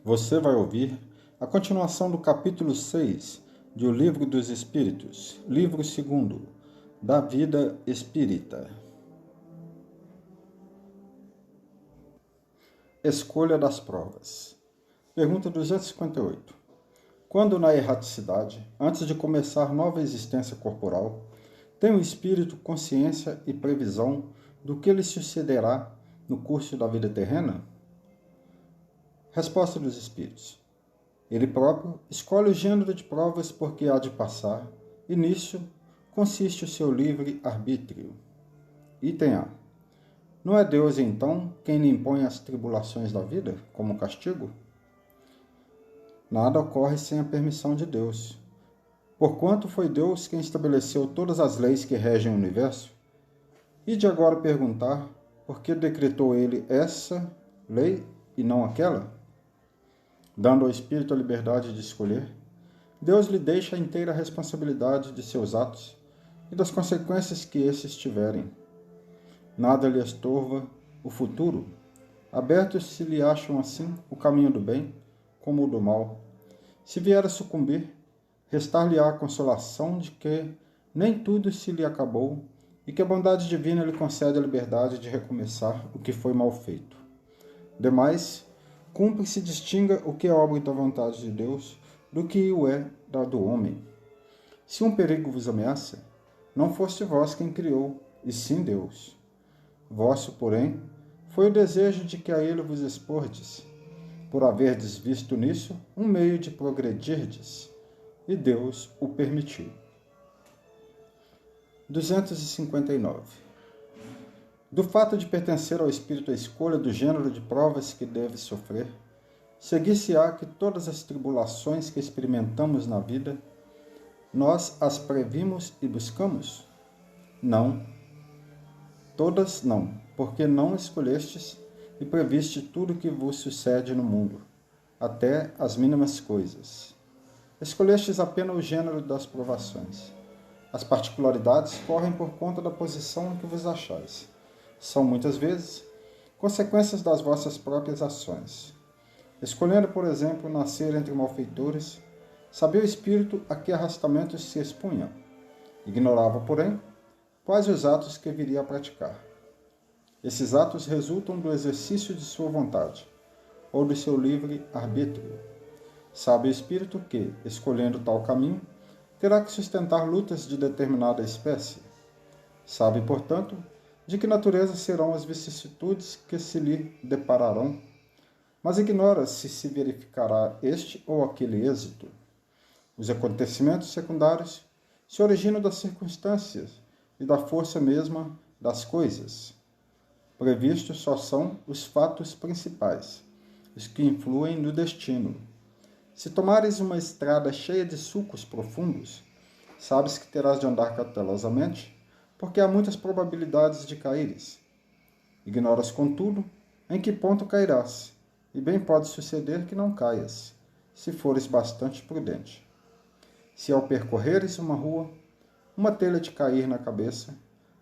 Você vai ouvir a continuação do capítulo 6 de O Livro dos Espíritos, livro 2 da Vida Espírita. Escolha das provas. Pergunta 258. Quando na erraticidade, antes de começar nova existência corporal, tem o espírito consciência e previsão do que lhe sucederá no curso da vida terrena? Resposta dos espíritos. Ele próprio escolhe o gênero de provas por que há de passar, e nisso consiste o seu livre arbítrio. Item A. Não é Deus, então, quem lhe impõe as tribulações da vida, como castigo? Nada ocorre sem a permissão de Deus. Porquanto foi Deus quem estabeleceu todas as leis que regem o universo, e de agora perguntar por que decretou ele essa lei e não aquela? Dando ao espírito a liberdade de escolher, Deus lhe deixa a inteira responsabilidade de seus atos e das consequências que esses tiverem. Nada lhe estorva o futuro. Abertos se lhe acham assim o caminho do bem como o do mal. Se vier a sucumbir, restar-lhe-á a consolação de que nem tudo se lhe acabou e que a bondade divina lhe concede a liberdade de recomeçar o que foi mal feito. Demais, cumpre se distinga o que é obra da vontade de Deus do que o é da do homem. Se um perigo vos ameaça, não foste vós quem criou, e sim Deus. Vosso, porém, foi o desejo de que a ele vos expordes, por haverdes visto nisso um meio de progredirdes, e Deus o permitiu. 259. Do fato de pertencer ao espírito a escolha do gênero de provas que deve sofrer, seguir-se-á que todas as tribulações que experimentamos na vida, nós as previmos e buscamos? Não. Todas não, porque não escolhestes e previste tudo o que vos sucede no mundo, até as mínimas coisas. Escolhestes apenas o gênero das provações. As particularidades correm por conta da posição em que vos achais. São, muitas vezes, consequências das vossas próprias ações. Escolhendo, por exemplo, nascer entre malfeitores, sabia o espírito a que arrastamentos se expunha. Ignorava, porém, quais os atos que viria a praticar. Esses atos resultam do exercício de sua vontade, ou do seu livre arbítrio. Sabe o espírito que, escolhendo tal caminho, terá que sustentar lutas de determinada espécie. Sabe, portanto, de que natureza serão as vicissitudes que se lhe depararão, mas ignora se verificará este ou aquele êxito. Os acontecimentos secundários se originam das circunstâncias e da força mesma das coisas. Previstos só são os fatos principais, os que influem no destino. Se tomares uma estrada cheia de sulcos profundos, sabes que terás de andar cautelosamente, porque há muitas probabilidades de caíres. Ignoras, contudo, em que ponto cairás, e bem pode suceder que não caias, se fores bastante prudente. Se ao percorreres uma rua, uma telha te cair na cabeça,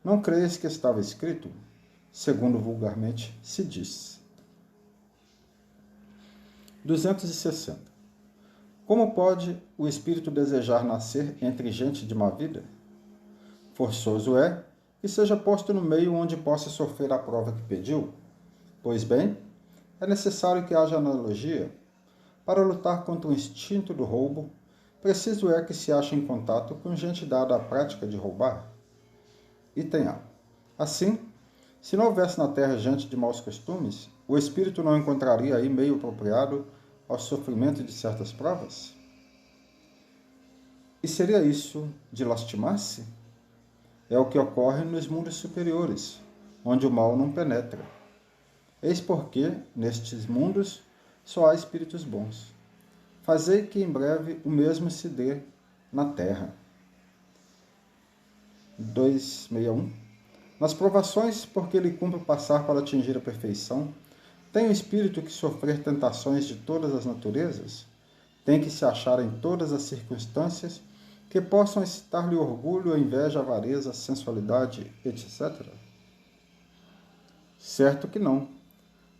não creias que estava escrito, segundo vulgarmente se diz. 260. Como pode o espírito desejar nascer entre gente de má vida? Forçoso é que seja posto no meio onde possa sofrer a prova que pediu. Pois bem, é necessário que haja analogia. Para lutar contra o instinto do roubo, preciso é que se ache em contato com gente dada à prática de roubar. Item A. Assim, se não houvesse na terra gente de maus costumes, o espírito não encontraria aí meio apropriado ao sofrimento de certas provas? E seria isso de lastimar-se? É o que ocorre nos mundos superiores, onde o mal não penetra. Eis porque, nestes mundos, só há espíritos bons. Fazei que em breve o mesmo se dê na terra. 261. Nas provações, porque lhe cumpre passar para atingir a perfeição, tem o espírito que sofrer tentações de todas as naturezas? Tem que se achar em todas as circunstâncias que possam excitar-lhe orgulho, a inveja, a avareza, a sensualidade, etc.? Certo que não,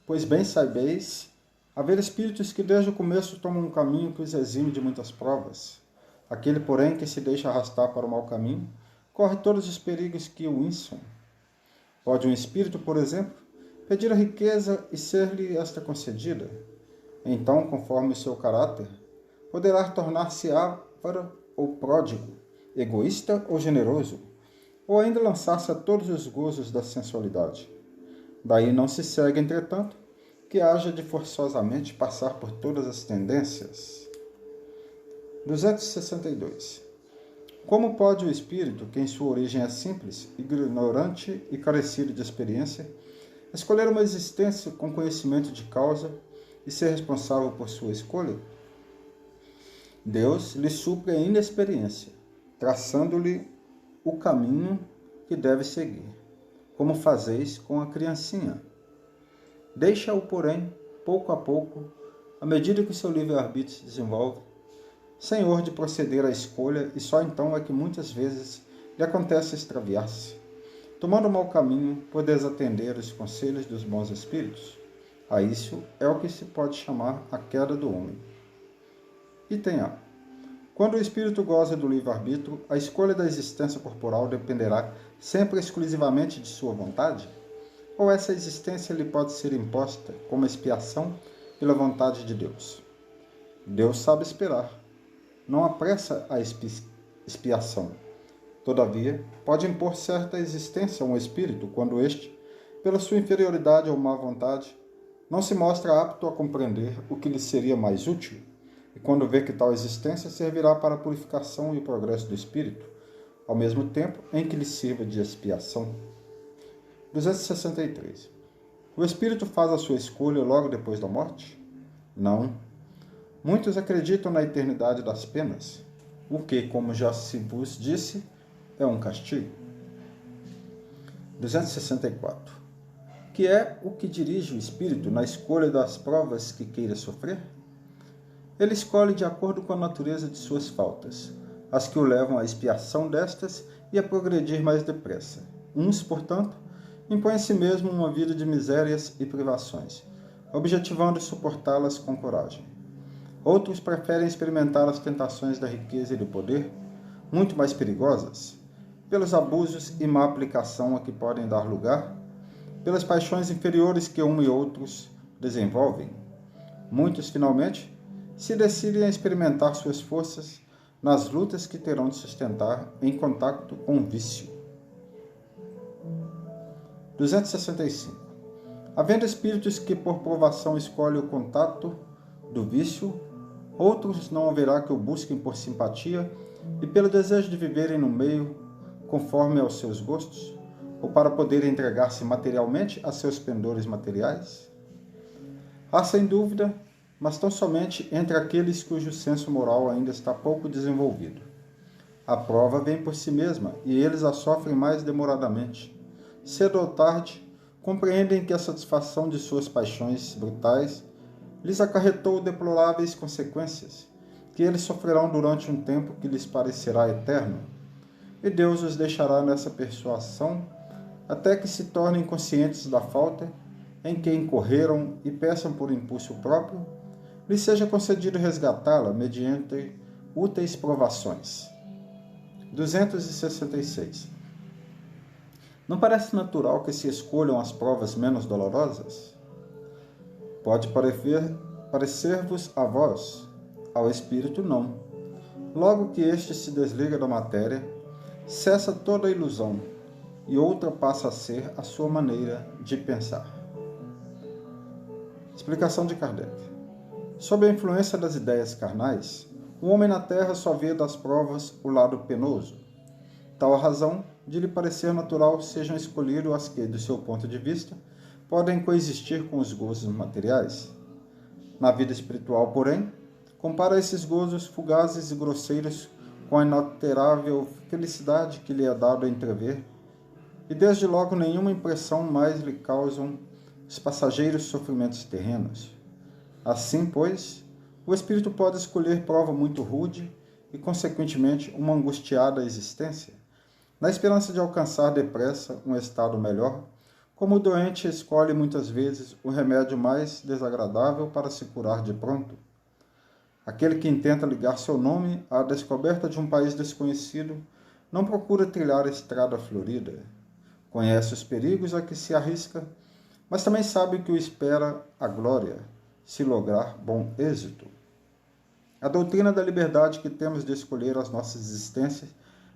pois bem sabeis Haver espíritos que desde o começo tomam um caminho que os exime de muitas provas. Aquele, porém, que se deixa arrastar para o mau caminho, corre todos os perigos que o inçam. Pode um espírito, por exemplo, pedir a riqueza e ser-lhe esta concedida. Então, conforme o seu caráter, poderá tornar-se avaro ou pródigo, egoísta ou generoso, ou ainda lançar-se a todos os gozos da sensualidade. Daí não se segue, entretanto, que haja de forçosamente passar por todas as tendências. 262. Como pode o espírito, que em sua origem é simples, ignorante e carecido de experiência, escolher uma existência com conhecimento de causa e ser responsável por sua escolha? Deus lhe supre a inexperiência, traçando-lhe o caminho que deve seguir, como fazeis com a criancinha. Deixa-o, porém, pouco a pouco, à medida que o seu livre-arbítrio se desenvolve, senhor de proceder à escolha, e só então é que muitas vezes lhe acontece extraviar-se. Tomando o mau caminho por desatender os conselhos dos bons espíritos. A isso é o que se pode chamar a queda do homem. Item A. Quando o espírito goza do livre-arbítrio, a escolha da existência corporal dependerá sempre exclusivamente de sua vontade? Ou essa existência lhe pode ser imposta como expiação pela vontade de Deus? Deus sabe esperar. Não apressa a expiação. Todavia, pode impor certa existência a um espírito quando este, pela sua inferioridade ou má vontade, não se mostra apto a compreender o que lhe seria mais útil, e quando vê que tal existência servirá para a purificação e o progresso do espírito, ao mesmo tempo em que lhe sirva de expiação. 263. O espírito faz a sua escolha logo depois da morte? Não. Muitos acreditam na eternidade das penas, o que, como já se vos disse, é um castigo. 264. Que é o que dirige o espírito na escolha das provas que queira sofrer? Ele escolhe de acordo com a natureza de suas faltas, as que o levam à expiação destas e a progredir mais depressa. Uns, portanto, impõem a si mesmo uma vida de misérias e privações, objetivando suportá-las com coragem. Outros preferem experimentar as tentações da riqueza e do poder, muito mais perigosas, pelos abusos e má aplicação a que podem dar lugar, pelas paixões inferiores que um e outros desenvolvem. Muitos, finalmente, se decidem a experimentar suas forças nas lutas que terão de sustentar em contato com o vício. 265. Havendo espíritos que por provação escolhem o contato do vício, outros não haverá que o busquem por simpatia e pelo desejo de viverem no meio conforme aos seus gostos, ou para poderem entregar-se materialmente a seus pendores materiais? Há sem dúvida, mas tão somente entre aqueles cujo senso moral ainda está pouco desenvolvido. A prova vem por si mesma e eles a sofrem mais demoradamente. Cedo ou tarde, compreendem que a satisfação de suas paixões brutais lhes acarretou deploráveis consequências, que eles sofrerão durante um tempo que lhes parecerá eterno, e Deus os deixará nessa persuasão até que se tornem conscientes da falta em que incorreram e peçam por impulso próprio, lhes seja concedido resgatá-la mediante úteis provações. 266. Não parece natural que se escolham as provas menos dolorosas? Pode parecer-vos a vós, ao espírito não. Logo que este se desliga da matéria, cessa toda a ilusão, e outra passa a ser a sua maneira de pensar. Explicação de Kardec. Sob a influência das ideias carnais, o homem na terra só vê das provas o lado penoso. Tal a razão de lhe parecer natural sejam escolhidos as que, do seu ponto de vista, podem coexistir com os gozos materiais. Na vida espiritual, porém, compara esses gozos fugazes e grosseiros com a inalterável felicidade que lhe é dado a entrever, e desde logo nenhuma impressão mais lhe causam os passageiros sofrimentos terrenos. Assim, pois, o espírito pode escolher prova muito rude e, consequentemente, uma angustiada existência, na esperança de alcançar depressa um estado melhor, como o doente escolhe muitas vezes o remédio mais desagradável para se curar de pronto. Aquele que intenta ligar seu nome à descoberta de um país desconhecido não procura trilhar a estrada florida. Conhece os perigos a que se arrisca, mas também sabe que o espera a glória, se lograr bom êxito. A doutrina da liberdade que temos de escolher as nossas existências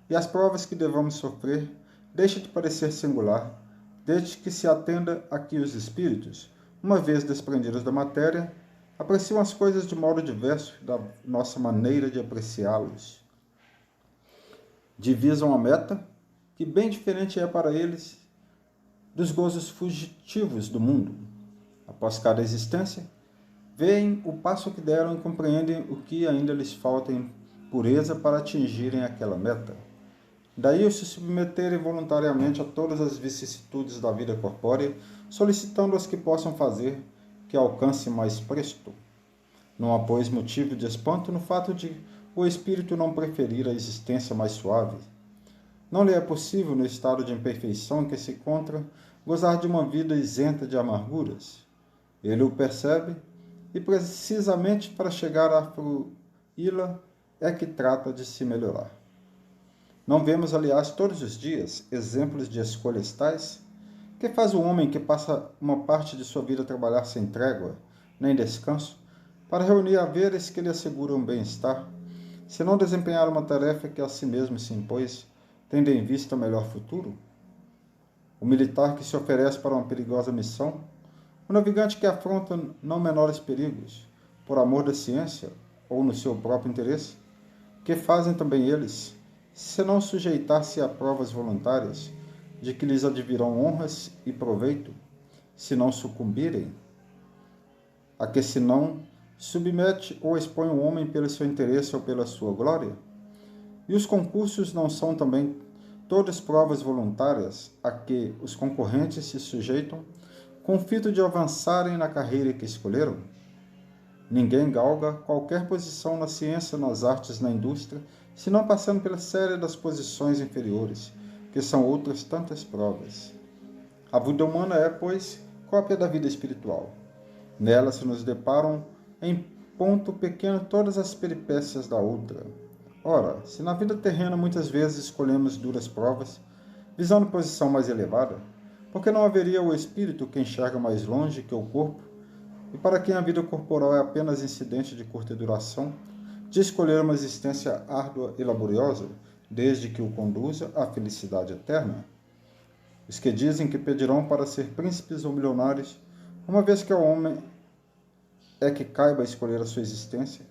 e as provas que devamos sofrer deixa de parecer singular, desde que se atenda a que os espíritos, uma vez desprendidos da matéria, apreciam as coisas de modo diverso da nossa maneira de apreciá-los. Divisam a meta, que bem diferente é para eles dos gozos fugitivos do mundo. Após cada existência, veem o passo que deram e compreendem o que ainda lhes falta em pureza para atingirem aquela meta. Daí o se submeterem voluntariamente a todas as vicissitudes da vida corpórea, solicitando as que possam fazer que alcance mais presto. Não há, pois, motivo de espanto no fato de o espírito não preferir a existência mais suave. Não lhe é possível, no estado de imperfeição em que se encontra, gozar de uma vida isenta de amarguras. Ele o percebe e, precisamente para chegar a fruí-la, é que trata de se melhorar. Não vemos, aliás, todos os dias exemplos de escolhas tais? Que faz o homem que passa uma parte de sua vida a trabalhar sem trégua, nem descanso, para reunir haveres que lhe asseguram bem-estar, se não desempenhar uma tarefa que a si mesmo se impôs, tendo em vista o melhor futuro? O militar que se oferece para uma perigosa missão, o navegante que afronta não menores perigos, por amor da ciência ou no seu próprio interesse, que fazem também eles, se não sujeitar-se a provas voluntárias, de que lhes advirão honras e proveito, se não sucumbirem, a que se não submete ou expõe o homem pelo seu interesse ou pela sua glória? E os concursos não são também todas provas voluntárias a que os concorrentes se sujeitam, com o fito de avançarem na carreira que escolheram? Ninguém galga qualquer posição na ciência, nas artes, na indústria, se não passando pela série das posições inferiores, que são outras tantas provas. A vida humana é, pois, cópia da vida espiritual. Nela se nos deparam em ponto pequeno todas as peripécias da outra. Ora, se na vida terrena muitas vezes escolhemos duras provas, visando posição mais elevada, por que não haveria o espírito que enxerga mais longe que o corpo, e para quem a vida corporal é apenas incidente de curta duração, de escolher uma existência árdua e laboriosa, desde que o conduza à felicidade eterna? Os que dizem que pedirão para ser príncipes ou milionários, uma vez que ao homem é que caiba escolher a sua existência,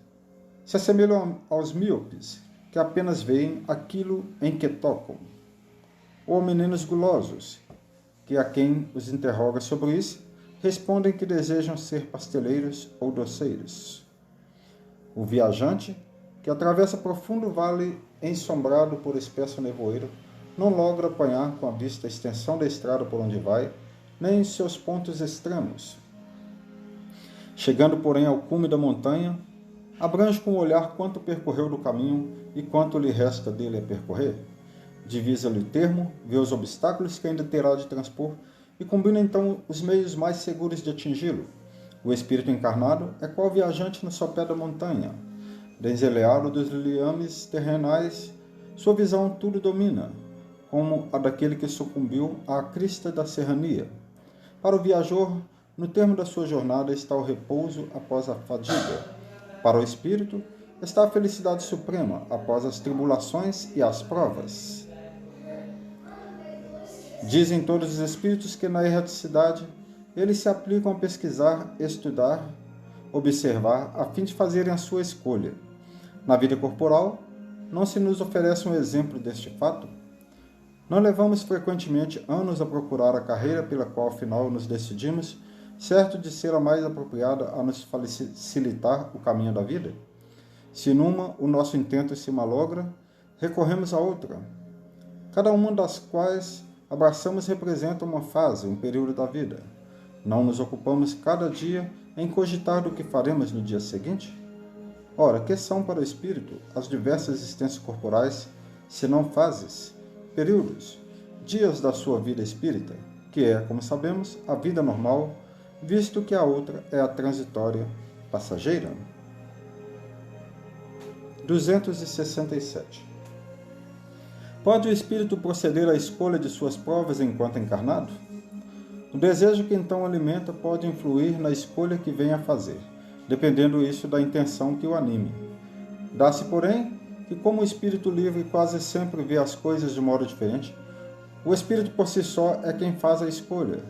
se assemelham aos míopes, que apenas veem aquilo em que tocam, ou meninos gulosos, que a quem os interroga sobre isso, respondem que desejam ser pasteleiros ou doceiros. O viajante, que atravessa profundo vale ensombrado por espesso nevoeiro, não logra apanhar com a vista a extensão da estrada por onde vai, nem os seus pontos extremos. Chegando, porém, ao cume da montanha, abrange com o olhar quanto percorreu do caminho e quanto lhe resta dele a percorrer. Divisa-lhe o termo, vê os obstáculos que ainda terá de transpor e combina então os meios mais seguros de atingi-lo. O espírito encarnado é qual viajante no sopé da montanha. Desenleado dos liames terrenais, sua visão tudo domina, como a daquele que sucumbiu à crista da serrania. Para o viajor, no termo da sua jornada está o repouso após a fadiga. Para o espírito, está a felicidade suprema após as tribulações e as provas. Dizem todos os espíritos que na erraticidade eles se aplicam a pesquisar, estudar, observar, a fim de fazerem a sua escolha. Na vida corporal, não se nos oferece um exemplo deste fato? Não levamos frequentemente anos a procurar a carreira pela qual afinal nos decidimos, certo de ser a mais apropriada a nos facilitar o caminho da vida? Se numa o nosso intento se malogra, recorremos a outra, cada uma das quais abraçamos representa uma fase, um período da vida. Não nos ocupamos cada dia em cogitar do que faremos no dia seguinte? Ora, que são para o espírito as diversas existências corporais, se não fases, períodos, dias da sua vida espírita? que é, como sabemos, a vida normal, visto que a outra é a transitória passageira. 267. Pode o espírito proceder à escolha de suas provas enquanto encarnado? O desejo que então alimenta pode influir na escolha que vem a fazer, dependendo isso da intenção que o anime. Dá-se, porém, que como o espírito livre quase sempre vê as coisas de modo diferente, o espírito por si só é quem faz a escolha.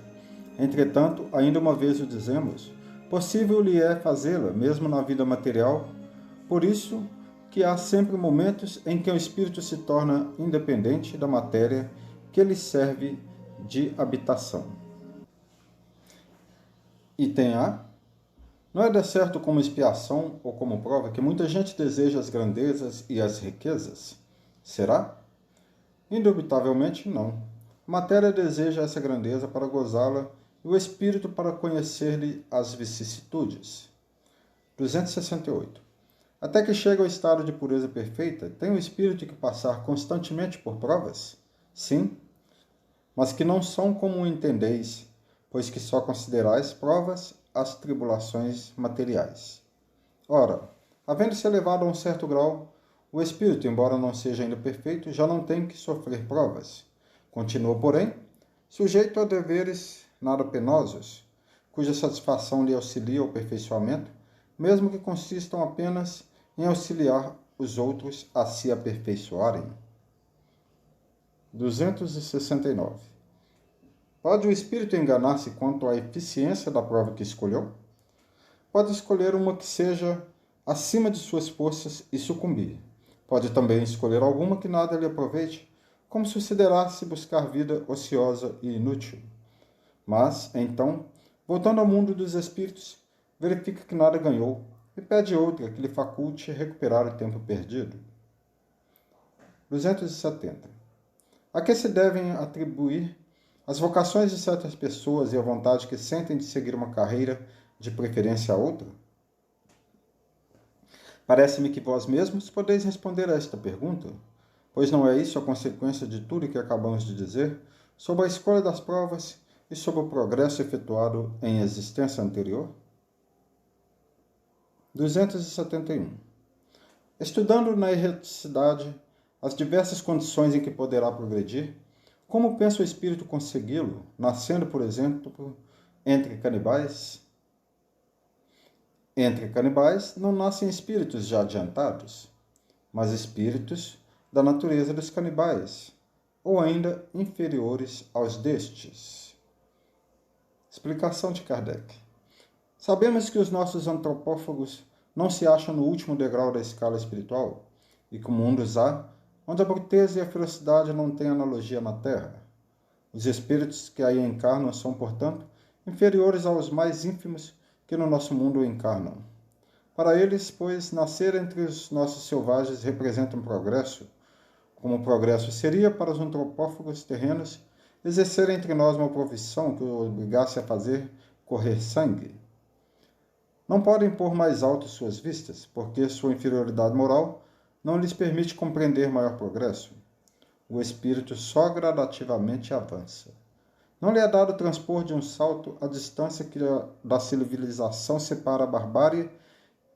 Entretanto, ainda uma vez o dizemos, possível lhe é fazê-la, mesmo na vida material, por isso que há sempre momentos em que o espírito se torna independente da matéria que lhe serve de habitação. Item A. Não é de certo como expiação ou como prova que muita gente deseja as grandezas e as riquezas? Será? Indubitavelmente não. A matéria deseja essa grandeza para gozá-la e o espírito para conhecer-lhe as vicissitudes. 268. Até que chegue ao estado de pureza perfeita, tem o espírito que passar constantemente por provas? Sim, mas que não são como entendeis, pois que só considerais provas as tribulações materiais. Ora, havendo-se elevado a um certo grau, o espírito, embora não seja ainda perfeito, já não tem que sofrer provas. Continua, porém, sujeito a deveres nada penosos, cuja satisfação lhe auxilia ao aperfeiçoamento, mesmo que consistam apenas em auxiliar os outros a se aperfeiçoarem. 269. Pode o espírito enganar-se quanto à eficiência da prova que escolheu? Pode escolher uma que seja acima de suas forças e sucumbir. Pode também escolher alguma que nada lhe aproveite, como se considerasse buscar vida ociosa e inútil. Mas, então, voltando ao mundo dos espíritos, verifica que nada ganhou e pede outra que lhe faculte recuperar o tempo perdido. 270. A que se devem atribuir as vocações de certas pessoas e a vontade que sentem de seguir uma carreira de preferência a outra? Parece-me que vós mesmos podeis responder a esta pergunta, pois não é isso a consequência de tudo que acabamos de dizer sobre a escolha das provas e sobre o progresso efetuado em existência anterior? 271. Estudando na erraticidade as diversas condições em que poderá progredir, como pensa o espírito consegui-lo, nascendo, por exemplo, entre canibais? Entre canibais não nascem espíritos já adiantados, mas espíritos da natureza dos canibais, ou ainda inferiores aos destes. Explicação de Kardec. Sabemos que os nossos antropófagos não se acham no último degrau da escala espiritual, e que mundos há onde a bruteza e a ferocidade não têm analogia na Terra. Os espíritos que aí encarnam são, portanto, inferiores aos mais ínfimos que no nosso mundo encarnam. Para eles, pois, nascer entre os nossos selvagens representa um progresso, como o progresso seria para os antropófagos terrenos exercer entre nós uma profissão que os obrigasse a fazer correr sangue. Não podem pôr mais alto suas vistas, porque sua inferioridade moral não lhes permite compreender maior progresso. O espírito só gradativamente avança. Não lhe é dado transpor de um salto a distância que da civilização separa a barbárie,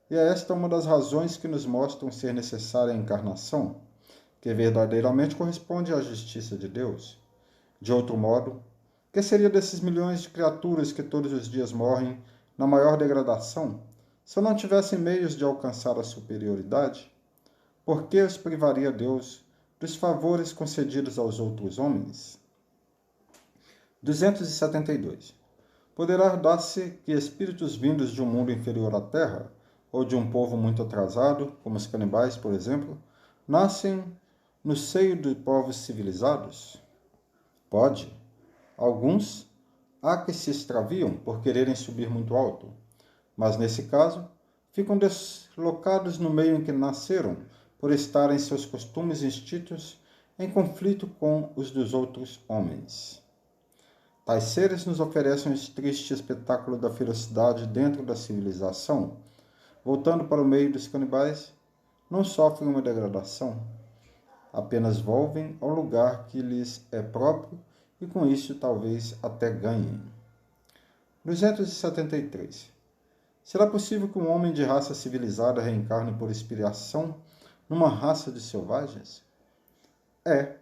e é esta uma das razões que nos mostram ser necessária a encarnação, que verdadeiramente corresponde à justiça de Deus. De outro modo, que seria desses milhões de criaturas que todos os dias morrem na maior degradação, se não tivessem meios de alcançar a superioridade? Por que os privaria Deus dos favores concedidos aos outros homens? 272. Poderá dar-se que espíritos vindos de um mundo inferior à Terra, ou de um povo muito atrasado, como os canibais, por exemplo, nascem no seio de povos civilizados? Pode. Alguns há que se extraviam por quererem subir muito alto, mas nesse caso ficam deslocados no meio em que nasceram, por estarem seus costumes e instintos em conflito com os dos outros homens. Tais seres nos oferecem o triste espetáculo da ferocidade dentro da civilização. Voltando para o meio dos canibais, não sofrem uma degradação, apenas volvem ao lugar que lhes é próprio e com isso talvez até ganhem. 273. Será possível que um homem de raça civilizada reencarne por inspiração numa raça de selvagens? É,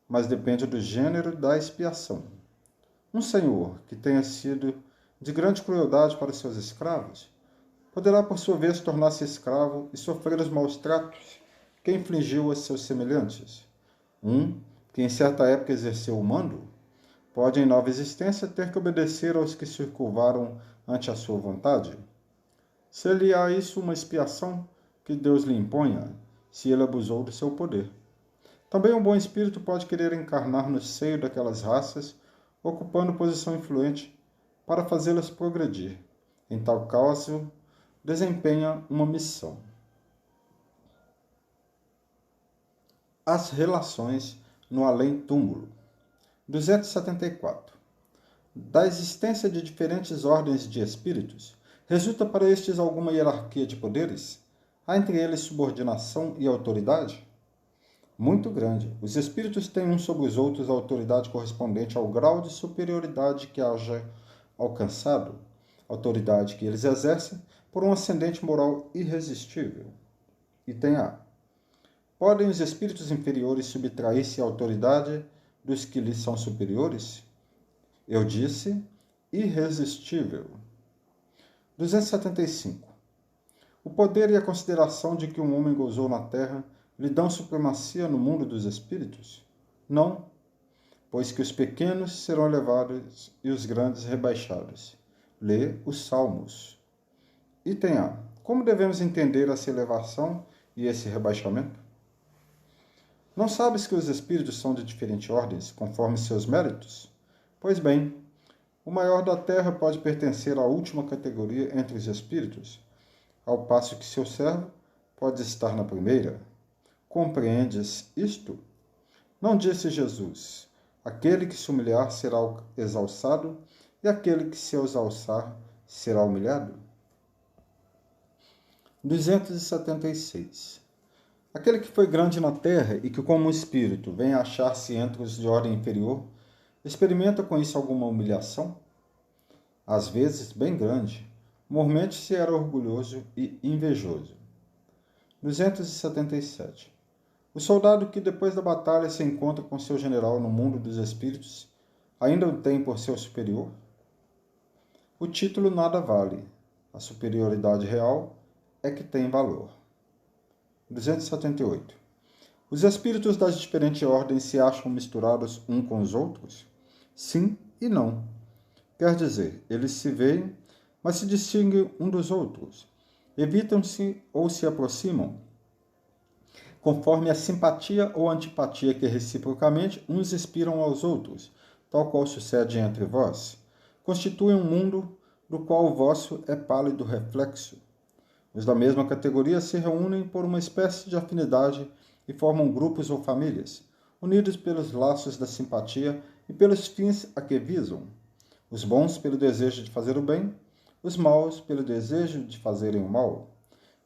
mas depende do gênero da expiação. Um senhor que tenha sido de grande crueldade para seus escravos poderá, por sua vez, tornar-se escravo e sofrer os maus tratos que infligiu a seus semelhantes. Um que em certa época exerceu o mando pode, em nova existência, ter que obedecer aos que se curvaram ante a sua vontade. Ser-lhe-á isso uma expiação que Deus lhe imponha, se ele abusou do seu poder. Também um bom espírito pode querer encarnar no seio daquelas raças, ocupando posição influente para fazê-las progredir. Em tal caso, desempenha uma missão. As relações no além-túmulo. 274. Da existência de diferentes ordens de espíritos, resulta para estes alguma hierarquia de poderes? Há entre eles subordinação e autoridade? Muito grande. Os espíritos têm uns sobre os outros a autoridade correspondente ao grau de superioridade que haja alcançado, autoridade que eles exercem por um ascendente moral irresistível. Item A. Podem os espíritos inferiores subtrair-se à autoridade dos que lhes são superiores? Eu disse irresistível. 275. O poder e a consideração de que um homem gozou na terra lhe dão supremacia no mundo dos espíritos? Não, pois que os pequenos serão elevados e os grandes rebaixados. Lê os Salmos. Item A. Como devemos entender essa elevação e esse rebaixamento? Não sabes que os espíritos são de diferentes ordens, conforme seus méritos? Pois bem, o maior da terra pode pertencer à última categoria entre os espíritos, ao passo que seu servo pode estar na primeira. Compreendes isto? Não disse Jesus: aquele que se humilhar será exalçado, e aquele que se exalçar será humilhado? 276. Aquele que foi grande na terra e que, como espírito, vem a achar-se entre os de ordem inferior, experimenta com isso alguma humilhação? Às vezes, bem grande. Mormente se era orgulhoso e invejoso. 277. O soldado que, depois da batalha, se encontra com seu general no mundo dos espíritos, ainda o tem por seu superior? O título nada vale. A superioridade real é que tem valor. 278. Os espíritos das diferentes ordens se acham misturados uns com os outros? Sim e não. Quer dizer, eles se veem, mas se distinguem uns dos outros. Evitam-se ou se aproximam, conforme a simpatia ou antipatia que reciprocamente uns inspiram aos outros, tal qual sucede entre vós. Constituem um mundo do qual o vosso é pálido reflexo. Os da mesma categoria se reúnem por uma espécie de afinidade e formam grupos ou famílias, unidos pelos laços da simpatia e pelos fins a que visam. Os bons pelo desejo de fazer o bem, os maus pelo desejo de fazerem o mal,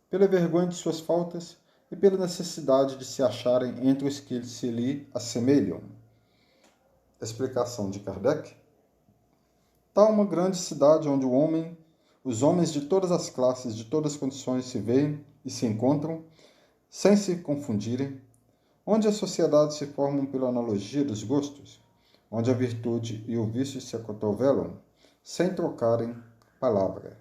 pela vergonha de suas faltas e pela necessidade de se acharem entre os que se lhe assemelham. Explicação de Kardec. Tal uma grande cidade onde os homens de todas as classes, de todas as condições se veem e se encontram, sem se confundirem, onde as sociedades se formam pela analogia dos gostos, onde a virtude e o vício se acotovelam, sem trocarem palavra.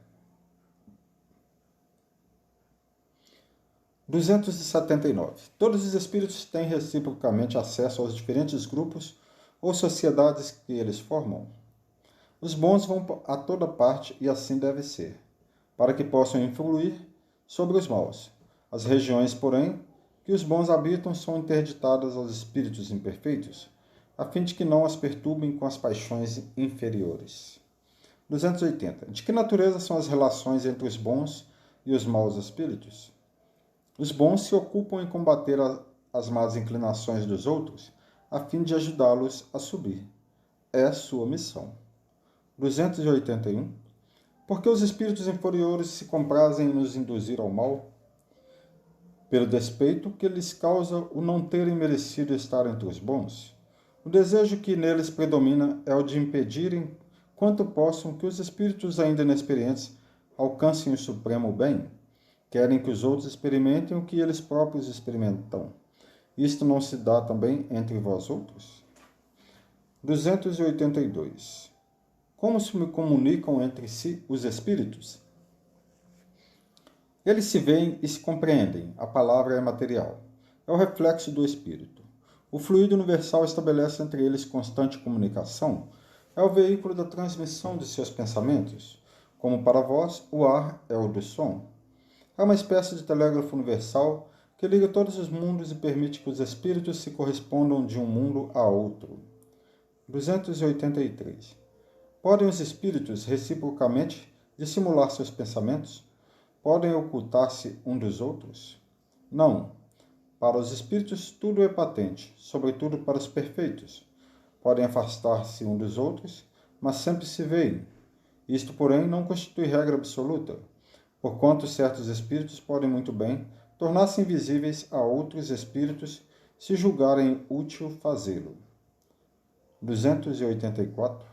279. Todos os espíritos têm reciprocamente acesso aos diferentes grupos ou sociedades que eles formam. Os bons vão a toda parte e assim deve ser, para que possam influir sobre os maus. As regiões, porém, que os bons habitam são interditadas aos espíritos imperfeitos, a fim de que não as perturbem com as paixões inferiores. 280. De que natureza são as relações entre os bons e os maus espíritos? Os bons se ocupam em combater as más inclinações dos outros, a fim de ajudá-los a subir. É sua missão. 281. Porque os espíritos inferiores se comprazem em nos induzir ao mal? Pelo despeito que lhes causa o não terem merecido estar entre os bons? O desejo que neles predomina é o de impedirem, quanto possam, que os espíritos ainda inexperientes alcancem o supremo bem. Querem que os outros experimentem o que eles próprios experimentam. Isto não se dá também entre vós outros? 282. Como se comunicam entre si os espíritos? Eles se veem e se compreendem. A palavra é material. É o reflexo do espírito. O fluido universal estabelece entre eles constante comunicação. É o veículo da transmissão de seus pensamentos. Como para vós, o ar é o do som. É uma espécie de telégrafo universal que liga todos os mundos e permite que os espíritos se correspondam de um mundo a outro. 283. Podem os espíritos reciprocamente dissimular seus pensamentos? Podem ocultar-se um dos outros? Não. Para os espíritos tudo é patente, sobretudo para os perfeitos. Podem afastar-se um dos outros, mas sempre se veem. Isto, porém, não constitui regra absoluta, porquanto certos espíritos podem muito bem tornar-se invisíveis a outros espíritos se julgarem útil fazê-lo. 284.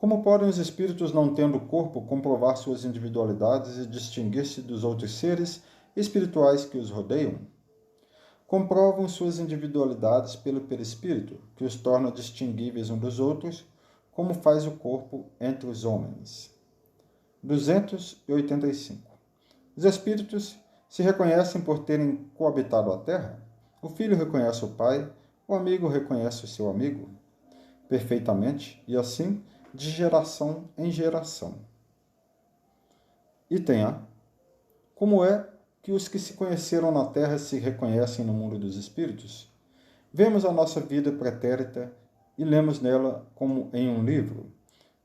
Como podem os espíritos, não tendo corpo, comprovar suas individualidades e distinguir-se dos outros seres espirituais que os rodeiam? Comprovam suas individualidades pelo perispírito, que os torna distinguíveis uns dos outros, como faz o corpo entre os homens. 285. Os espíritos se reconhecem por terem coabitado a terra? O filho reconhece o pai, o amigo reconhece o seu amigo? Perfeitamente, e assim, de geração em geração. Item A. Como é que os que se conheceram na terra se reconhecem no mundo dos espíritos? Vemos a nossa vida pretérita e lemos nela como em um livro.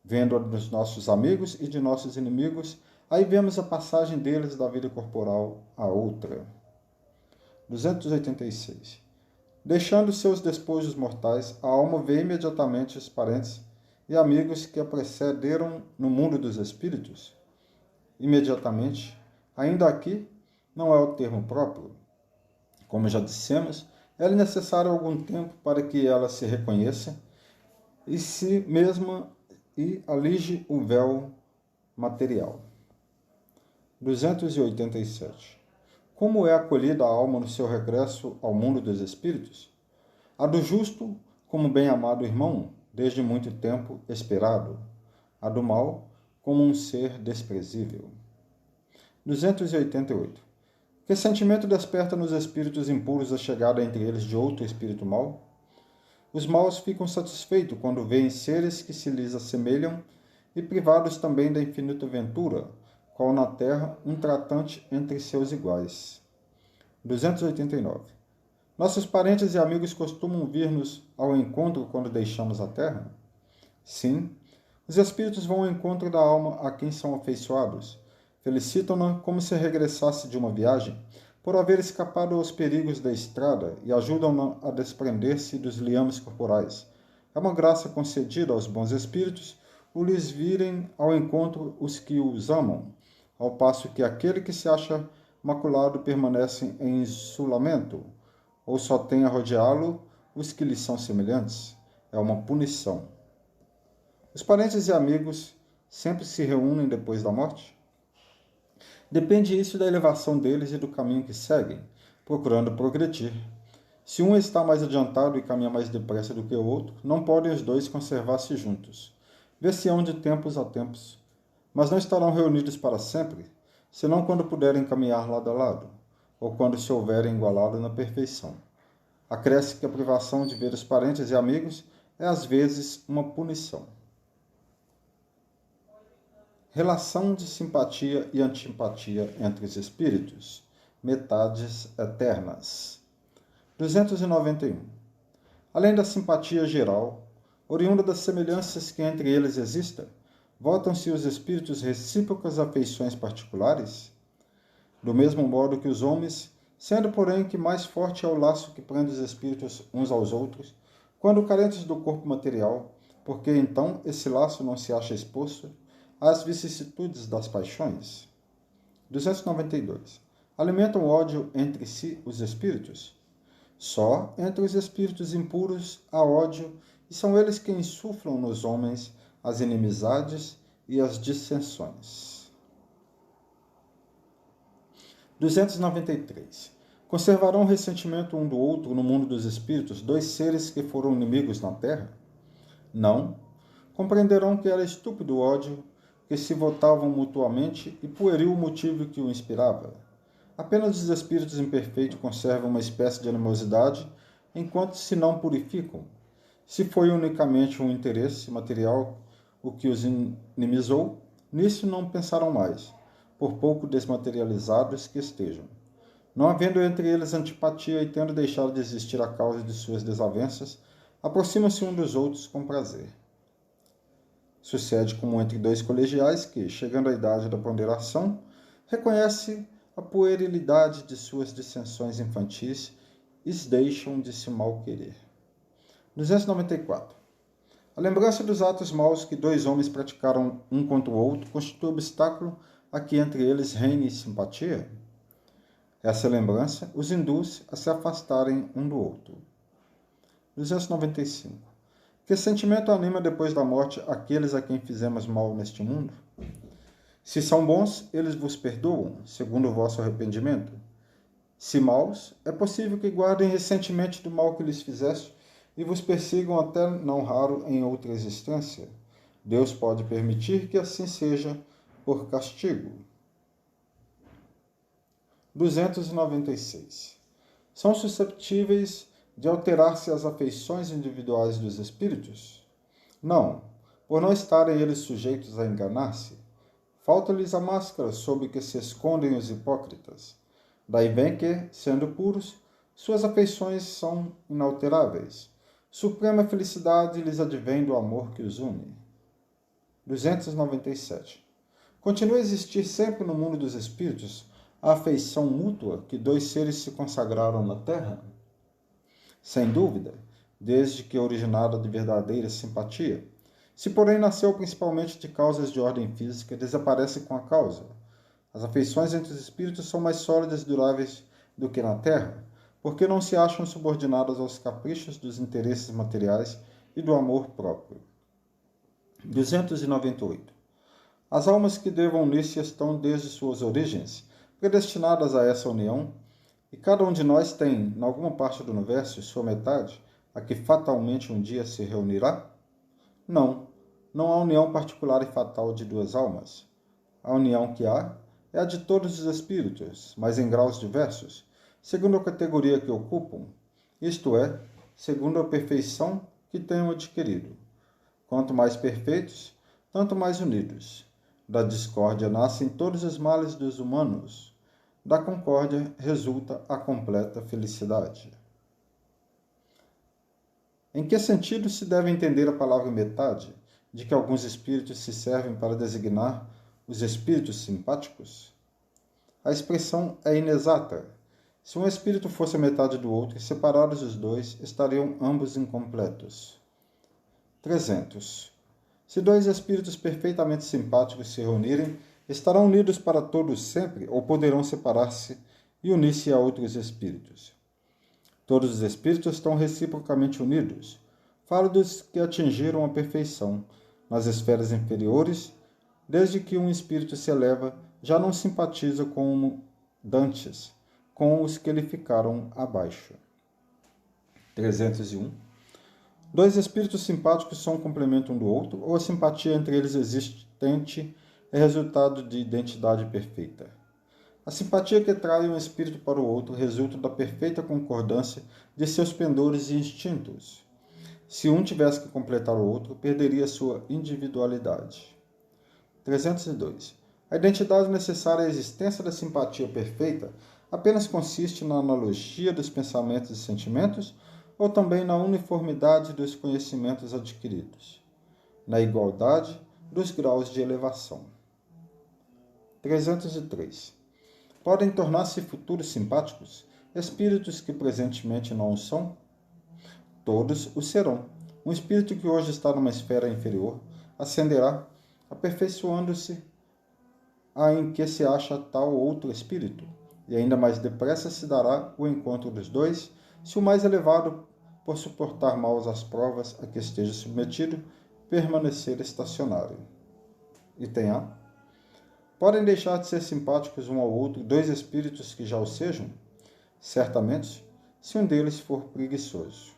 Vendo-a dos nossos amigos e de nossos inimigos, aí vemos a passagem deles da vida corporal a outra. 286. Deixando seus despojos mortais, a alma vê imediatamente os parentes e amigos que a precederam no mundo dos espíritos? Imediatamente, ainda aqui, não é o termo próprio. Como já dissemos, é necessário algum tempo para que ela se reconheça e si mesma e alige o véu material. 287. Como é acolhida a alma no seu regresso ao mundo dos espíritos? A do justo, como bem-amado irmão, desde muito tempo esperado. A do mal, como um ser desprezível. 288. Que sentimento desperta nos espíritos impuros a chegada entre eles de outro espírito mau? Os maus ficam satisfeitos quando veem seres que se lhes assemelham e privados também da infinita ventura, qual na terra um tratante entre seus iguais. 289. Nossos parentes e amigos costumam vir-nos ao encontro quando deixamos a terra? Sim, os espíritos vão ao encontro da alma a quem são afeiçoados. Felicitam-na como se regressasse de uma viagem, por haver escapado aos perigos da estrada e ajudam-na a desprender-se dos liames corporais. É uma graça concedida aos bons espíritos o lhes virem ao encontro os que os amam, ao passo que aquele que se acha maculado permanece em isolamento, ou só tem a rodeá-lo os que lhe são semelhantes. É uma punição. Os parentes e amigos sempre se reúnem depois da morte? Depende isso da elevação deles e do caminho que seguem, procurando progredir. Se um está mais adiantado e caminha mais depressa do que o outro, não podem os dois conservar-se juntos. Ver-se-ão de tempos a tempos, mas não estarão reunidos para sempre, senão quando puderem caminhar lado a lado, ou quando se houverem igualado na perfeição. Acresce que a privação de ver os parentes e amigos é às vezes uma punição. Relação de simpatia e antipatia entre os espíritos. Metades eternas. 291. Além da simpatia geral, oriunda das semelhanças que entre eles existam, votam-se os espíritos recíprocas afeições particulares? Do mesmo modo que os homens, sendo, porém, que mais forte é o laço que prende os espíritos uns aos outros, quando carentes do corpo material, porque então esse laço não se acha exposto às vicissitudes das paixões. 292. Alimentam ódio entre si os espíritos? Só entre os espíritos impuros há ódio, e são eles que insuflam nos homens as inimizades e as dissensões. 293. Conservarão ressentimento um do outro no mundo dos espíritos dois seres que foram inimigos na terra? Não. Compreenderão que era estúpido o ódio, que se votavam mutuamente, e pueril o motivo que o inspirava. Apenas os espíritos imperfeitos conservam uma espécie de animosidade, enquanto se não purificam. Se foi unicamente um interesse material o que os inimizou, nisso não pensarão mais, por pouco desmaterializados que estejam. Não havendo entre eles antipatia e tendo deixado de existir a causa de suas desavenças, aproximam-se um dos outros com prazer. Sucede como entre dois colegiais que, chegando à idade da ponderação, reconhece a puerilidade de suas dissensões infantis e deixam de se mal querer. 294. A lembrança dos atos maus que dois homens praticaram um contra o outro constitui obstáculo a que entre eles reine simpatia? Essa lembrança os induz a se afastarem um do outro. 295. Que sentimento anima depois da morte aqueles a quem fizemos mal neste mundo? Se são bons, eles vos perdoam, segundo o vosso arrependimento. Se maus, é possível que guardem ressentimento do mal que lhes fizeste e vos persigam até não raro em outra existência. Deus pode permitir que assim seja por castigo. 296. São susceptíveis de alterar-se as afeições individuais dos espíritos? Não, por não estarem eles sujeitos a enganar-se. Falta-lhes a máscara sob que se escondem os hipócritas. Daí vem que, sendo puros, suas afeições são inalteráveis. Suprema felicidade lhes advém do amor que os une. 297. Continua a existir sempre no mundo dos espíritos a afeição mútua que dois seres se consagraram na terra? Sem dúvida, desde que originada de verdadeira simpatia. Se, porém, nasceu principalmente de causas de ordem física, desaparece com a causa. As afeições entre os espíritos são mais sólidas e duráveis do que na terra, porque não se acham subordinadas aos caprichos dos interesses materiais e do amor próprio. 298. As almas que devam unir-se estão desde suas origens predestinadas a essa união, e cada um de nós tem, em alguma parte do universo, sua metade, a que fatalmente um dia se reunirá? Não, não há união particular e fatal de duas almas. A união que há é a de todos os espíritos, mas em graus diversos, segundo a categoria que ocupam, isto é, segundo a perfeição que tenham adquirido. Quanto mais perfeitos, tanto mais unidos. Da discórdia nascem todos os males dos humanos. Da concórdia resulta a completa felicidade. Em que sentido se deve entender a palavra metade, de que alguns espíritos se servem para designar os espíritos simpáticos? A expressão é inexata. Se um espírito fosse a metade do outro, separados os dois, estariam ambos incompletos. 300. Se dois espíritos perfeitamente simpáticos se reunirem, estarão unidos para todos sempre ou poderão separar-se e unir-se a outros espíritos? Todos os espíritos estão reciprocamente unidos. Falo dos que atingiram a perfeição nas esferas inferiores, desde que um espírito se eleva, já não simpatiza como dantes, com os que lhe ficaram abaixo. 301. Dois espíritos simpáticos são um complemento um do outro, ou a simpatia entre eles existente é resultado de identidade perfeita? A simpatia que atrai um espírito para o outro resulta da perfeita concordância de seus pendores e instintos. Se um tivesse que completar o outro, perderia sua individualidade. 302. A identidade necessária à existência da simpatia perfeita apenas consiste na analogia dos pensamentos e sentimentos, ou também na uniformidade dos conhecimentos adquiridos, na igualdade dos graus de elevação. 303. Podem tornar-se futuros simpáticos espíritos que presentemente não o são? Todos o serão. Um espírito que hoje está numa esfera inferior ascenderá, aperfeiçoando-se a em que se acha tal outro espírito, e ainda mais depressa se dará o encontro dos dois, se o mais elevado, por suportar mal as provas a que esteja submetido, permanecer estacionário. Item A. Podem deixar de ser simpáticos um ao outro dois espíritos que já o sejam? Certamente, se um deles for preguiçoso.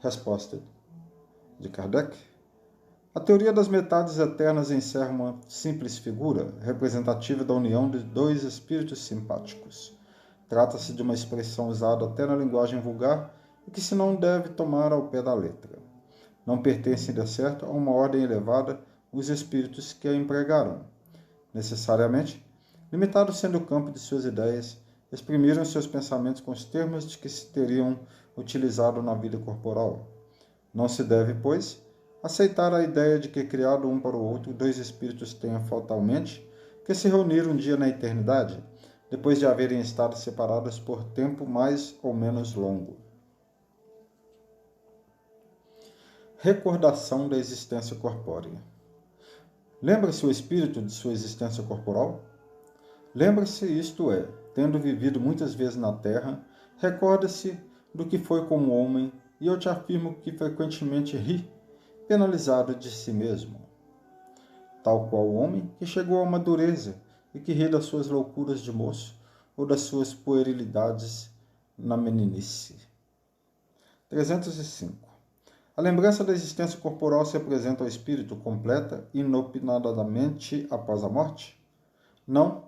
Resposta de Kardec. A teoria das metades eternas encerra uma simples figura, representativa da união de dois espíritos simpáticos. Trata-se de uma expressão usada até na linguagem vulgar e que se não deve tomar ao pé da letra. Não pertencem, de certo, a uma ordem elevada os espíritos que a empregaram. Necessariamente, limitado sendo o campo de suas ideias, exprimiram seus pensamentos com os termos de que se teriam utilizado na vida corporal. Não se deve, pois, aceitar a ideia de que, criado um para o outro, dois espíritos tenham fatalmente que se reunir um dia na eternidade, depois de haverem estado separados por tempo mais ou menos longo. Recordação da existência corpórea. Lembra-se o espírito de sua existência corporal? Lembra-se, isto é, tendo vivido muitas vezes na terra, recorda-se do que foi como homem, e eu te afirmo que frequentemente ri, penalizado de si mesmo. Tal qual o homem que chegou à madureza e que ri das suas loucuras de moço ou das suas puerilidades na meninice. 305. A lembrança da existência corporal se apresenta ao espírito completa inopinadamente após a morte? Não.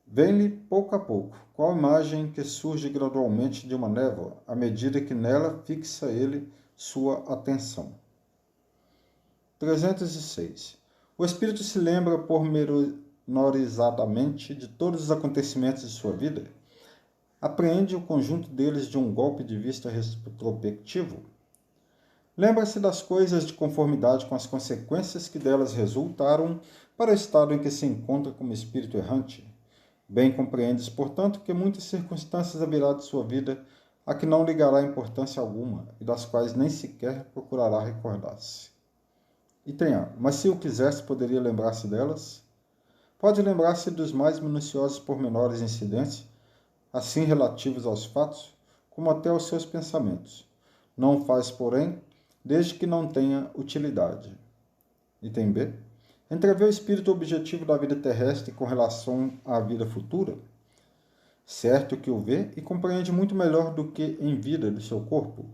Vem-lhe pouco a pouco, qual imagem que surge gradualmente de uma névoa, à medida que nela fixa ele sua atenção. 306. O espírito se lembra pormenorizadamente de todos os acontecimentos de sua vida? Apreende o conjunto deles de um golpe de vista retrospectivo? Lembra-se das coisas de conformidade com as consequências que delas resultaram para o estado em que se encontra como espírito errante? Bem compreendes, portanto, que muitas circunstâncias haverá de sua vida a que não ligará importância alguma e das quais nem sequer procurará recordar-se. Item A. Mas se o quisesse, poderia lembrar-se delas? Pode lembrar-se dos mais minuciosos pormenores e incidentes, assim relativos aos fatos, como até aos seus pensamentos. Não faz, porém, desde que não tenha utilidade. Item B. Entrevê o espírito objetivo da vida terrestre com relação à vida futura? Certo que o vê e compreende muito melhor do que em vida do seu corpo.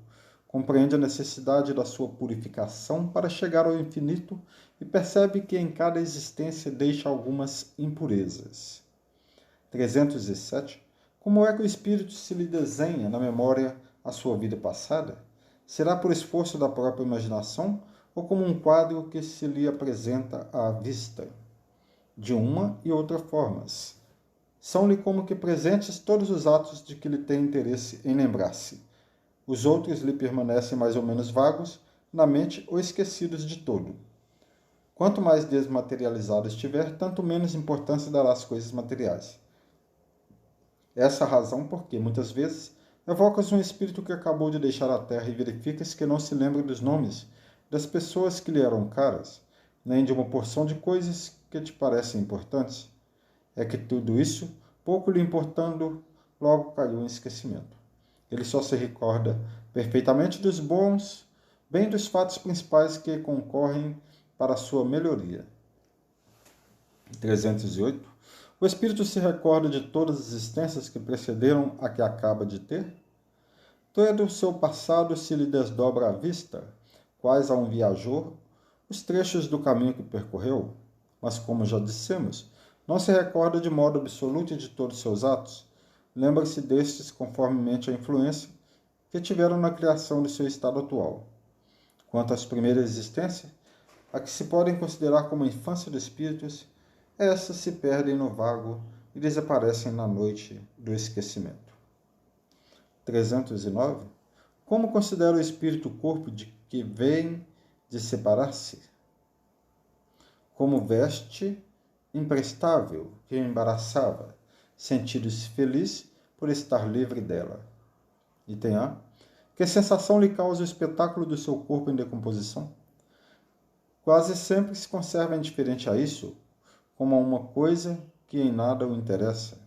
Compreende a necessidade da sua purificação para chegar ao infinito e percebe que em cada existência deixa algumas impurezas. 307. Como é que o espírito se lhe desenha na memória a sua vida passada? Será por esforço da própria imaginação ou como um quadro que se lhe apresenta à vista? De uma e outra formas. São-lhe como que presentes todos os atos de que ele tem interesse em lembrar-se. Os outros lhe permanecem mais ou menos vagos na mente ou esquecidos de todo. Quanto mais desmaterializado estiver, tanto menos importância dará às coisas materiais. Essa é a razão porque, muitas vezes, evocas um espírito que acabou de deixar a terra e verificas que não se lembra dos nomes das pessoas que lhe eram caras, nem de uma porção de coisas que te parecem importantes. É que tudo isso, pouco lhe importando, logo caiu em esquecimento. Ele só se recorda perfeitamente dos bons, bem dos fatos principais que concorrem para a sua melhoria. 308. O espírito se recorda de todas as existências que precederam a que acaba de ter? Todo o seu passado se lhe desdobra à vista, quais a um viajor, os trechos do caminho que percorreu, mas, como já dissemos, não se recorda de modo absoluto de todos os seus atos. Lembra-se destes conformemente à influência que tiveram na criação de seu estado atual. Quanto às primeiras existências, a que se podem considerar como a infância dos espíritos, essas se perdem no vago e desaparecem na noite do esquecimento. 309. Como considera o espírito o corpo de que vem de separar-se? Como veste imprestável que o embaraçava, sentindo-se feliz por estar livre dela. Item A. Que sensação lhe causa o espetáculo do seu corpo em decomposição? Quase sempre se conserva indiferente a isso, como a uma coisa que em nada o interessa.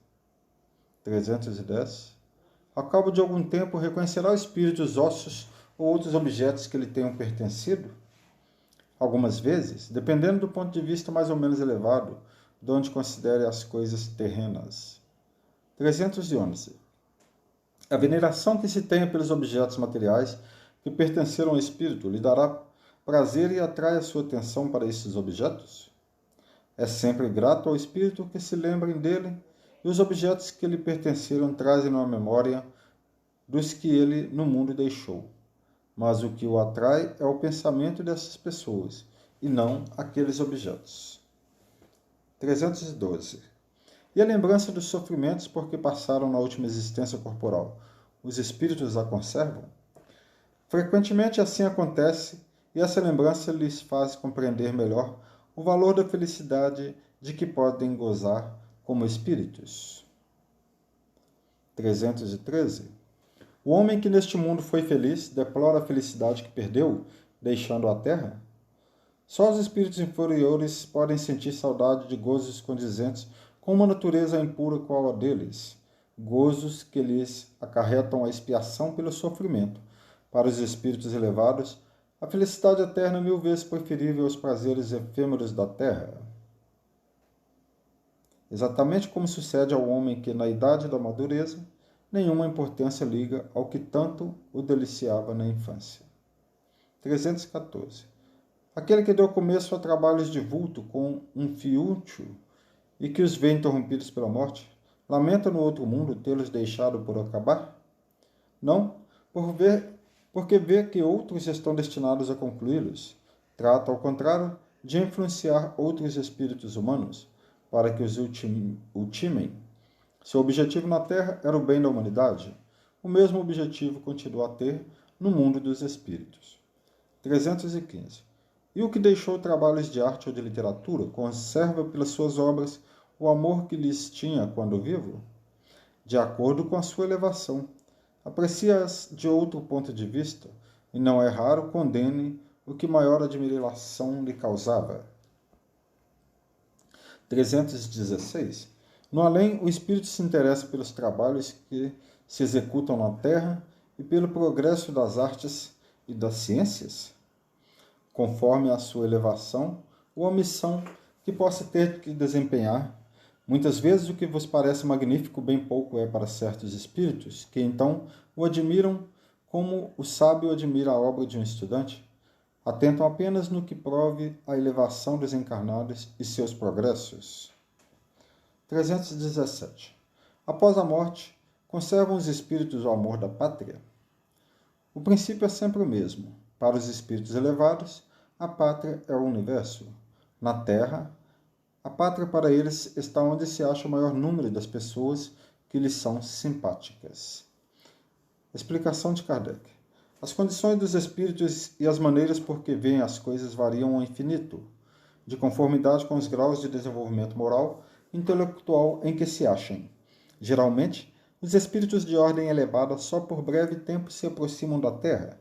310. Ao cabo de algum tempo, reconhecerá o espírito os ossos ou outros objetos que lhe tenham pertencido? Algumas vezes, dependendo do ponto de vista mais ou menos elevado, de onde considere as coisas terrenas. 311. A veneração que se tenha pelos objetos materiais que pertenceram ao espírito lhe dará prazer e atrai a sua atenção para esses objetos? É sempre grato ao espírito que se lembrem dele, e os objetos que lhe pertenceram trazem a memória dos que ele no mundo deixou. Mas o que o atrai é o pensamento dessas pessoas, e não aqueles objetos. 312. E a lembrança dos sofrimentos por que passaram na última existência corporal, os espíritos a conservam? Frequentemente assim acontece, e essa lembrança lhes faz compreender melhor o valor da felicidade de que podem gozar como espíritos. 313. O homem que neste mundo foi feliz deplora a felicidade que perdeu, deixando a terra? Só os espíritos inferiores podem sentir saudade de gozos condizentes com uma natureza impura qual a deles, gozos que lhes acarretam a expiação pelo sofrimento. Para os espíritos elevados, a felicidade eterna é 1000 vezes preferível aos prazeres efêmeros da terra. Exatamente como sucede ao homem que, na idade da madureza, nenhuma importância liga ao que tanto o deliciava na infância. 314. Aquele que deu começo a trabalhos de vulto com um fiúcio e que os vê interrompidos pela morte, lamenta no outro mundo tê-los deixado por acabar? Não, porque vê que outros estão destinados a concluí-los. Trata, ao contrário, de influenciar outros espíritos humanos para que os ultimem. Seu objetivo na Terra era o bem da humanidade. O mesmo objetivo continua a ter no mundo dos espíritos. 315. E o que deixou trabalhos de arte ou de literatura conserva pelas suas obras o amor que lhes tinha quando vivo? De acordo com a sua elevação, aprecia-as de outro ponto de vista, e não é raro condene o que maior admiração lhe causava. 316. No além, o espírito se interessa pelos trabalhos que se executam na terra e pelo progresso das artes e das ciências, conforme a sua elevação ou a missão que possa ter que desempenhar. Muitas vezes o que vos parece magnífico bem pouco é para certos espíritos, que então o admiram como o sábio admira a obra de um estudante. Atentam apenas no que prove a elevação dos encarnados e seus progressos. 317. Após a morte, conservam os espíritos o amor da pátria? O princípio é sempre o mesmo. Para os espíritos elevados, a pátria é o universo. Na Terra, a pátria para eles está onde se acha o maior número das pessoas que lhes são simpáticas. Explicação de Kardec. As condições dos espíritos e as maneiras por que veem as coisas variam ao infinito, de conformidade com os graus de desenvolvimento moral e intelectual em que se achem. Geralmente, os espíritos de ordem elevada só por breve tempo se aproximam da Terra.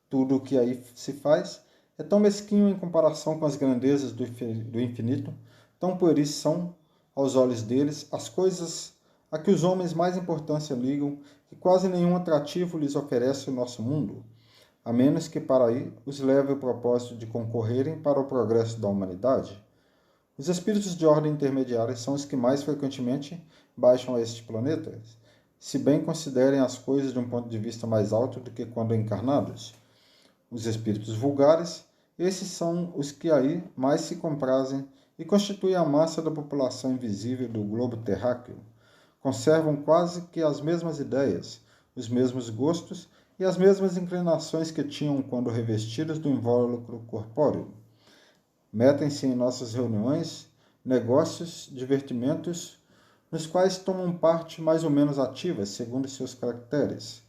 Tudo o que aí se faz é tão mesquinho em comparação com as grandezas do infinito, tão pueris são, aos olhos deles, as coisas a que os homens mais importância ligam, que quase nenhum atrativo lhes oferece o nosso mundo, a menos que para aí os leve o propósito de concorrerem para o progresso da humanidade. Os espíritos de ordem intermediária são os que mais frequentemente baixam a este planeta, se bem considerem as coisas de um ponto de vista mais alto do que quando encarnados. Os espíritos vulgares, esses são os que aí mais se comprazem e constituem a massa da população invisível do globo terráqueo. Conservam quase que as mesmas ideias, os mesmos gostos e as mesmas inclinações que tinham quando revestidos do invólucro corpóreo. Metem-se em nossas reuniões, negócios, divertimentos, nos quais tomam parte mais ou menos ativa, segundo seus caracteres.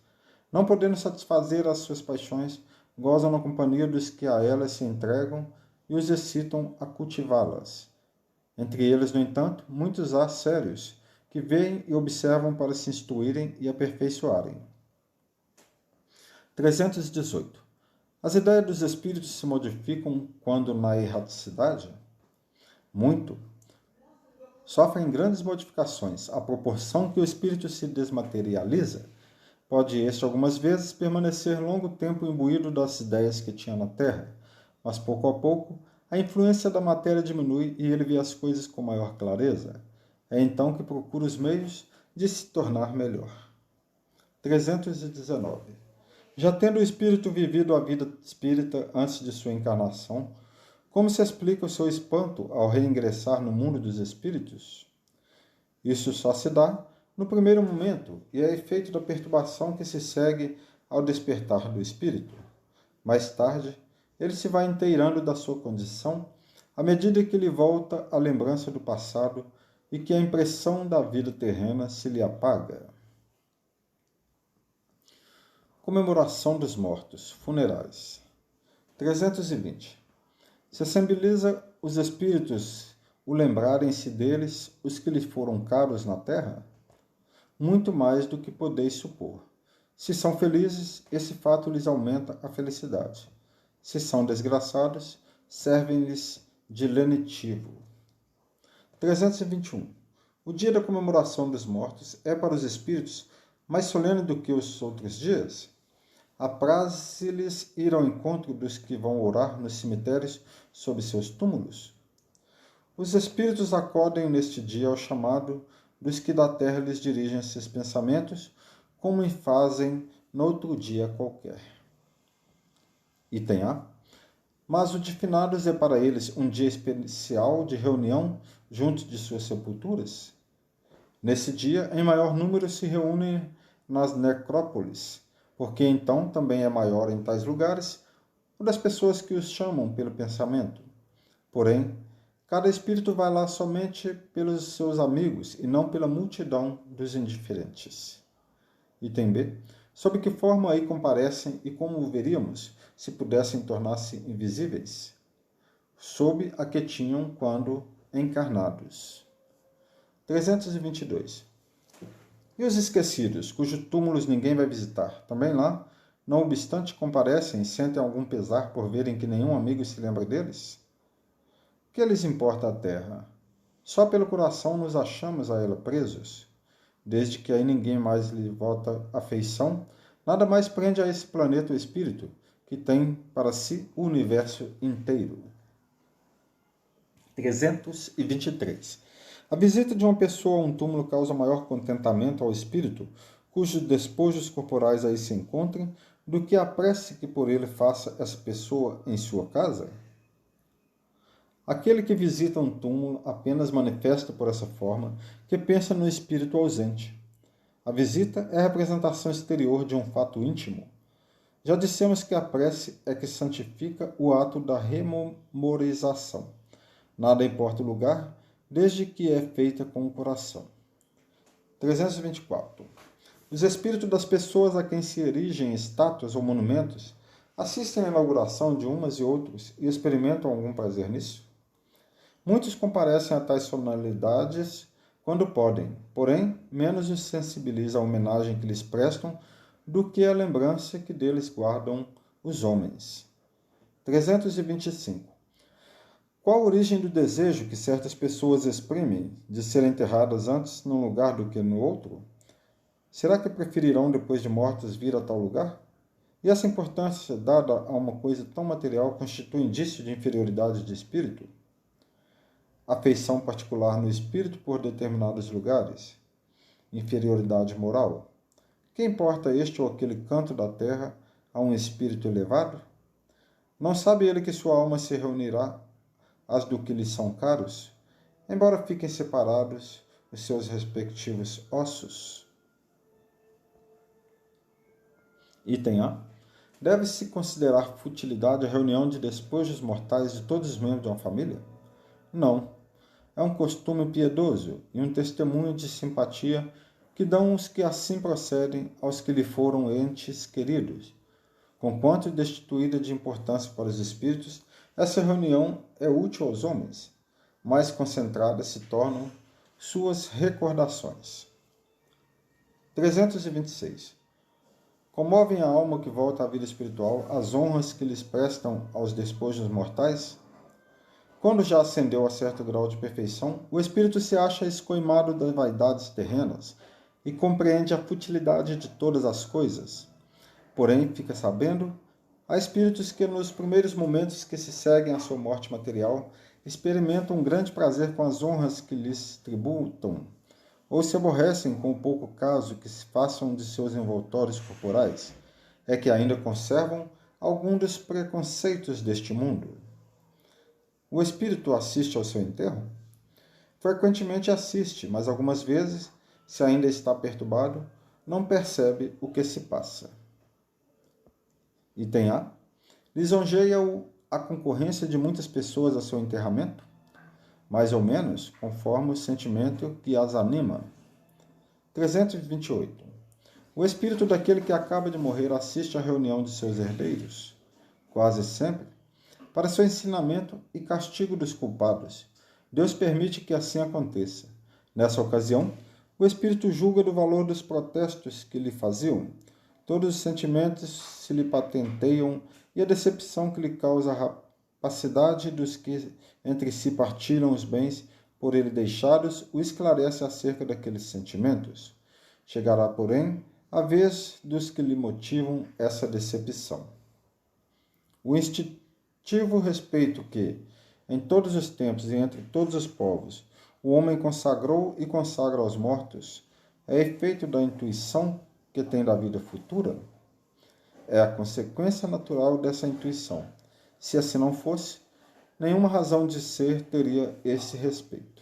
Não podendo satisfazer as suas paixões, gozam na companhia dos que a elas se entregam e os excitam a cultivá-las. Entre eles, no entanto, muitos há sérios, que veem e observam para se instruírem e aperfeiçoarem. 318. As ideias dos espíritos se modificam quando na erraticidade? Muito. Sofrem grandes modificações à proporção que o espírito se desmaterializa. Pode este, algumas vezes, permanecer longo tempo imbuído das ideias que tinha na Terra, mas pouco a pouco a influência da matéria diminui e ele vê as coisas com maior clareza. É então que procura os meios de se tornar melhor. 319. Já tendo o espírito vivido a vida espírita antes de sua encarnação, como se explica o seu espanto ao reingressar no mundo dos espíritos? Isso só se dá no primeiro momento e é efeito da perturbação que se segue ao despertar do espírito. Mais tarde, ele se vai inteirando da sua condição à medida que lhe volta a lembrança do passado e que a impressão da vida terrena se lhe apaga. Comemoração dos mortos, funerais. 320. Se sensibiliza os espíritos o lembrarem-se deles, os que lhes foram caros na terra? Muito mais do que podeis supor. Se são felizes, esse fato lhes aumenta a felicidade. Se são desgraçados, servem-lhes de lenitivo. 321. O dia da comemoração dos mortos é para os espíritos mais solene do que os outros dias? Apraz-lhes ir ao encontro dos que vão orar nos cemitérios sob seus túmulos? Os espíritos acodem neste dia ao chamado dos que da terra lhes dirigem esses pensamentos, como fazem noutro dia qualquer. Item A. Mas o de finados é para eles um dia especial de reunião junto de suas sepulturas? Nesse dia, em maior número se reúnem nas necrópolis, porque então também é maior em tais lugares o das pessoas que os chamam pelo pensamento. Porém, cada espírito vai lá somente pelos seus amigos e não pela multidão dos indiferentes. Item B. Sob que forma aí comparecem e como o veríamos se pudessem tornar-se invisíveis? Sob a que tinham quando encarnados. 322. E os esquecidos, cujos túmulos ninguém vai visitar, também lá, não obstante comparecem e sentem algum pesar por verem que nenhum amigo se lembra deles? Que lhes importa a terra? Só pelo coração nos achamos a ela presos. Desde que aí ninguém mais lhe volta afeição, nada mais prende a esse planeta o espírito, que tem para si o universo inteiro. 323. A visita de uma pessoa a um túmulo causa maior contentamento ao espírito, cujos despojos corporais aí se encontrem, do que a prece que por ele faça essa pessoa em sua casa? Aquele que visita um túmulo apenas manifesta por essa forma que pensa no espírito ausente. A visita é a representação exterior de um fato íntimo. Já dissemos que a prece é que santifica o ato da rememorização. Nada importa o lugar, desde que é feita com o coração. 324. Os espíritos das pessoas a quem se erigem estátuas ou monumentos assistem à inauguração de umas e outros e experimentam algum prazer nisso? Muitos comparecem a tais solenidades quando podem, porém, menos os sensibiliza a homenagem que lhes prestam do que a lembrança que deles guardam os homens. 325. Qual a origem do desejo que certas pessoas exprimem de serem enterradas antes num lugar do que no outro? Será que preferirão, depois de mortas, vir a tal lugar? E essa importância dada a uma coisa tão material constitui indício de inferioridade de espírito? Afeição particular no espírito por determinados lugares? Inferioridade moral? Que importa este ou aquele canto da terra a um espírito elevado? Não sabe ele que sua alma se reunirá às do que lhe são caros, embora fiquem separados os seus respectivos ossos? Item A. Deve-se considerar futilidade a reunião de despojos mortais de todos os membros de uma família? Não. É um costume piedoso e um testemunho de simpatia que dão os que assim procedem aos que lhe foram entes queridos. Conquanto destituída de importância para os espíritos, essa reunião é útil aos homens. Mais concentradas se tornam suas recordações. 326. Comovem a alma que volta à vida espiritual as honras que lhes prestam aos despojos mortais? Quando já ascendeu a certo grau de perfeição, o espírito se acha escoimado das vaidades terrenas e compreende a futilidade de todas as coisas. Porém, fica sabendo, há espíritos que nos primeiros momentos que se seguem à sua morte material experimentam um grande prazer com as honras que lhes tributam, ou se aborrecem com o pouco caso que se façam de seus envoltórios corporais, é que ainda conservam algum dos preconceitos deste mundo. O espírito assiste ao seu enterro? Frequentemente assiste, mas algumas vezes, se ainda está perturbado, não percebe o que se passa. Item A. Lisonjeia-o a concorrência de muitas pessoas a seu enterramento? Mais ou menos, conforme o sentimento que as anima. 328. O espírito daquele que acaba de morrer assiste à reunião de seus herdeiros? Quase sempre, para seu ensinamento e castigo dos culpados. Deus permite que assim aconteça. Nessa ocasião, o espírito julga do valor dos protestos que lhe faziam. Todos os sentimentos se lhe patenteiam e a decepção que lhe causa a rapacidade dos que entre si partilham os bens por ele deixados o esclarece acerca daqueles sentimentos. Chegará, porém, a vez dos que lhe motivam essa decepção. O instintivo respeito que, em todos os tempos e entre todos os povos, o homem consagrou e consagra aos mortos, é efeito da intuição que tem da vida futura? É a consequência natural dessa intuição. Se assim não fosse, nenhuma razão de ser teria esse respeito.